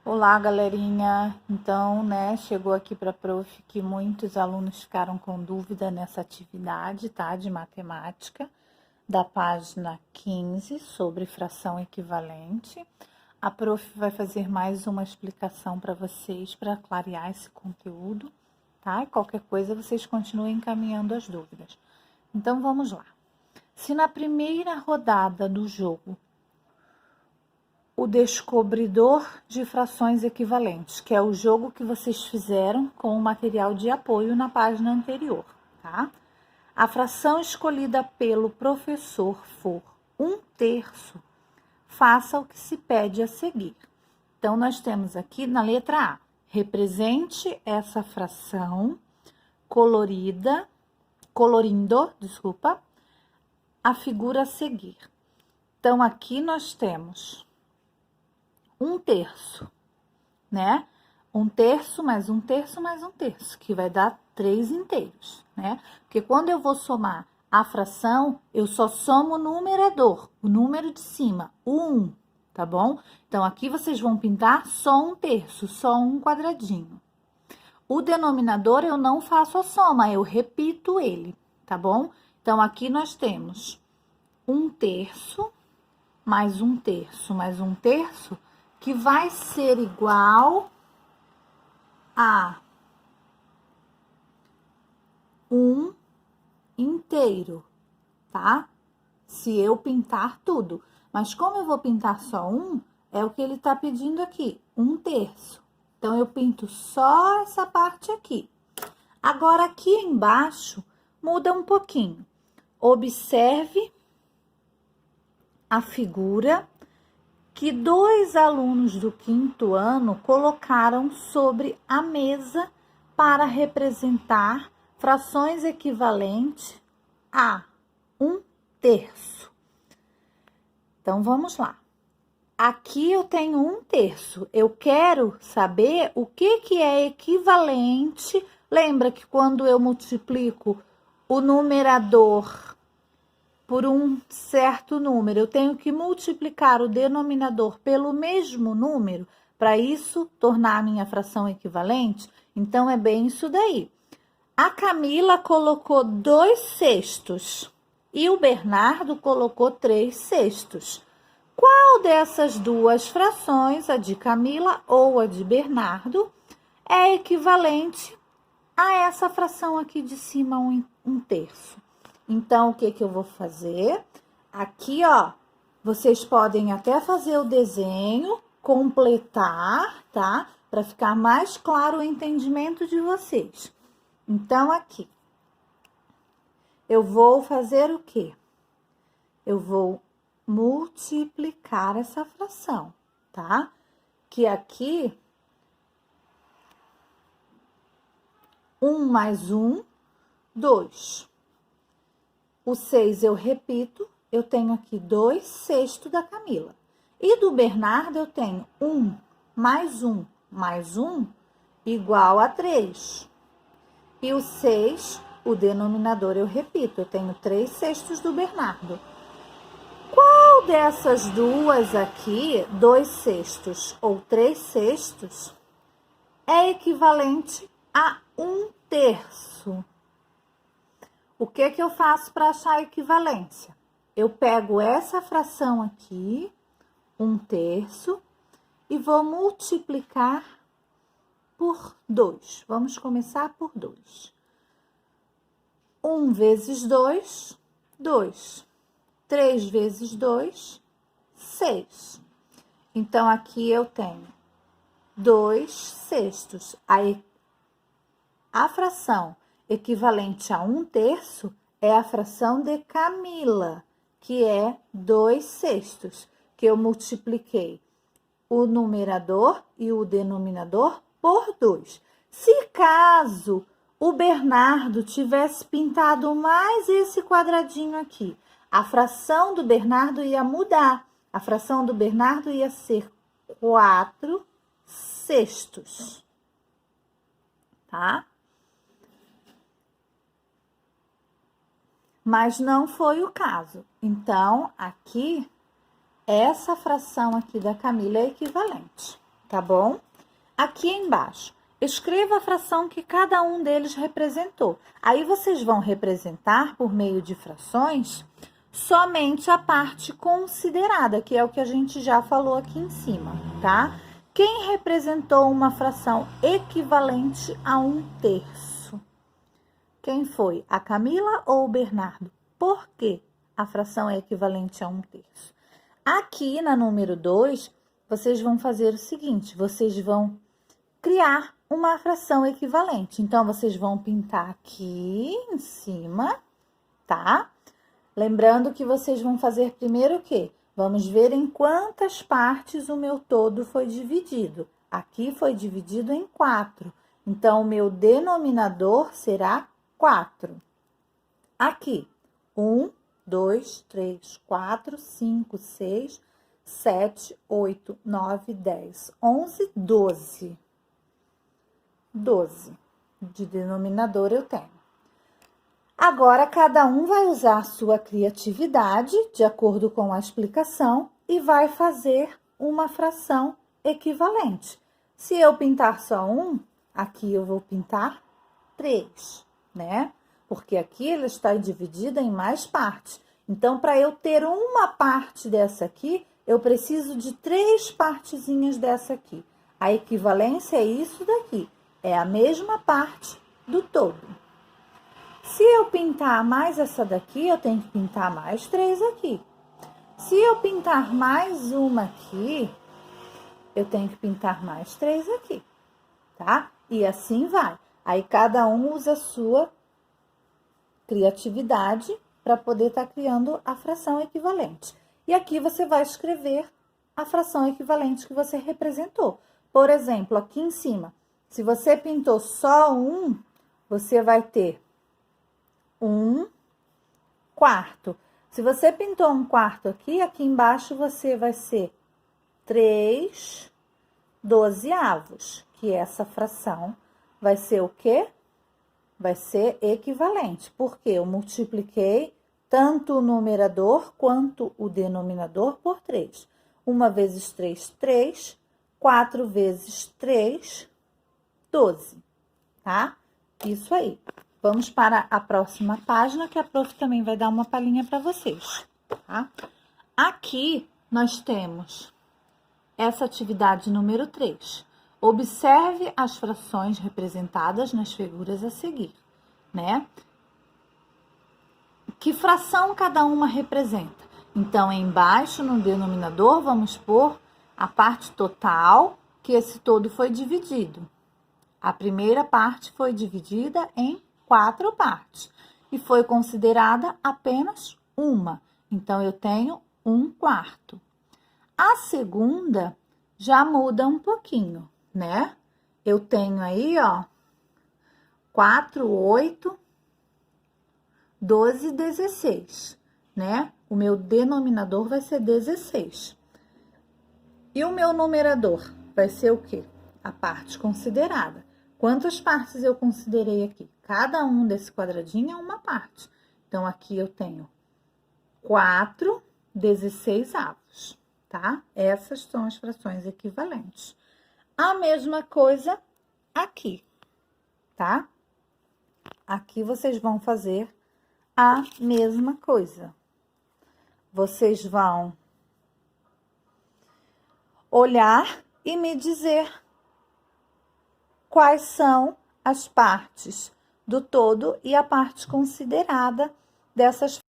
Olá, galerinha. Então, chegou aqui para a prof que muitos alunos ficaram com dúvida nessa atividade, tá? De matemática, da página 15, sobre fração equivalente. A prof vai fazer mais uma explicação para vocês, para clarear esse conteúdo, tá? E qualquer coisa, vocês continuem encaminhando as dúvidas. Então, vamos lá. Se na primeira rodada do jogo, o descobridor de frações equivalentes, que é o jogo que vocês fizeram com o material de apoio na página anterior, tá? A fração escolhida pelo professor for 1/3, faça o que se pede a seguir. Então, nós temos aqui na letra A, represente essa fração colorindo, a figura a seguir. Então, aqui nós temos 1/3, né? 1/3 mais 1/3 mais 1/3, que vai dar 3 inteiros, né? Porque quando eu vou somar a fração, eu só somo o numerador, o número de cima, o 1, tá bom? Então, aqui vocês vão pintar só 1/3, só um quadradinho. O denominador eu não faço a soma, eu repito ele, tá bom? Então, aqui nós temos 1/3 mais 1/3 mais 1/3, que vai ser igual a 1 inteiro, tá? Se eu pintar tudo. Mas como eu vou pintar só um, é o que ele tá pedindo aqui, 1/3. Então, eu pinto só essa parte aqui. Agora, aqui embaixo, muda um pouquinho. Observe a figura que 2 alunos do 5º ano colocaram sobre a mesa para representar frações equivalentes a 1/3. Então, vamos lá. Aqui eu tenho 1/3. Eu quero saber o que é equivalente. Lembra que quando eu multiplico o numerador por um certo número, eu tenho que multiplicar o denominador pelo mesmo número para isso tornar a minha fração equivalente? Então, é bem isso daí. A Camila colocou 2/6 e o Bernardo colocou 3/6. Qual dessas duas frações, a de Camila ou a de Bernardo, é equivalente a essa fração aqui de cima, 1/3? Então, o que eu vou fazer? Aqui, ó, vocês podem até fazer o desenho, completar, tá? Para ficar mais claro o entendimento de vocês. Então, aqui, eu vou fazer o quê? Eu vou multiplicar essa fração, tá? Que aqui, 1 mais 1, 2. O 6 eu repito, eu tenho aqui 2/6 da Camila. E do Bernardo eu tenho 1 mais 1 mais 1 igual a 3. E o 6, o denominador eu repito, eu tenho 3/6 do Bernardo. Qual dessas duas aqui, 2/6 ou 3/6, é equivalente a 1/3? O que eu faço para achar a equivalência? Eu pego essa fração aqui, 1/3, e vou multiplicar por 2. Vamos começar por 2. 1 vezes 2, 2. 3 vezes 2, 6. Então, aqui eu tenho 2/6. A fração equivalente a 1/3 é a fração de Camila, que é 2/6, que eu multipliquei o numerador e o denominador por 2. Se caso o Bernardo tivesse pintado mais esse quadradinho aqui, a fração do Bernardo ia mudar. A fração do Bernardo ia ser 4/6, tá? Mas não foi o caso. Então, aqui, essa fração aqui da Camila é equivalente, tá bom? Aqui embaixo, escreva a fração que cada um deles representou. Aí vocês vão representar, por meio de frações, somente a parte considerada, que é o que a gente já falou aqui em cima, tá? Quem representou uma fração equivalente a 1/3? Quem foi? A Camila ou o Bernardo? Por que a fração é equivalente a 1/3? Aqui na número 2, vocês vão fazer o seguinte, vocês vão criar uma fração equivalente. Então, vocês vão pintar aqui em cima, tá? Lembrando que vocês vão fazer primeiro o quê? Vamos ver em quantas partes o meu todo foi dividido. Aqui foi dividido em 4. Então, o meu denominador será 4. Aqui, 1, 2, 3, 4, 5, 6, 7, 8, 9, 10, 11, 12. 12 de denominador eu tenho. Agora, cada um vai usar a sua criatividade, de acordo com a explicação, e vai fazer uma fração equivalente. Se eu pintar só 1, aqui eu vou pintar 3, né? Porque aqui ela está dividida em mais partes. Então, para eu ter uma parte dessa aqui, eu preciso de 3 partezinhas dessa aqui. A equivalência é isso daqui. É a mesma parte do todo. Se eu pintar mais essa daqui, eu tenho que pintar mais 3 aqui. Se eu pintar mais uma aqui, eu tenho que pintar mais 3 aqui, tá? E assim vai. Aí, cada um usa a sua criatividade para poder estar criando a fração equivalente. E aqui você vai escrever a fração equivalente que você representou. Por exemplo, aqui em cima, se você pintou só 1, você vai ter 1/4. Se você pintou 1/4 aqui, aqui embaixo você vai ser 3/12, que essa fração vai ser o quê? Vai ser equivalente, porque eu multipliquei tanto o numerador quanto o denominador por 3. 1 vezes 3, 3. 4 vezes 3, 12, tá? Isso aí. Vamos para a próxima página, que a prof também vai dar uma palhinha para vocês, tá? Aqui, nós temos essa atividade número 3. Observe as frações representadas nas figuras a seguir, né? Que fração cada uma representa? Então, embaixo, no denominador, vamos pôr a parte total, que esse todo foi dividido. A primeira parte foi dividida em 4 partes e foi considerada apenas uma. Então, eu tenho 1/4. A segunda já muda um pouquinho, né? Eu tenho aí, ó, 4, 8, 12, 16, né? O meu denominador vai ser 16. E o meu numerador vai ser o quê? A parte considerada. Quantas partes eu considerei aqui? Cada um desse quadradinho é uma parte. Então, aqui eu tenho 4/16, tá? Essas são as frações equivalentes. A mesma coisa aqui, tá? Aqui vocês vão fazer a mesma coisa. Vocês vão olhar e me dizer quais são as partes do todo e a parte considerada dessas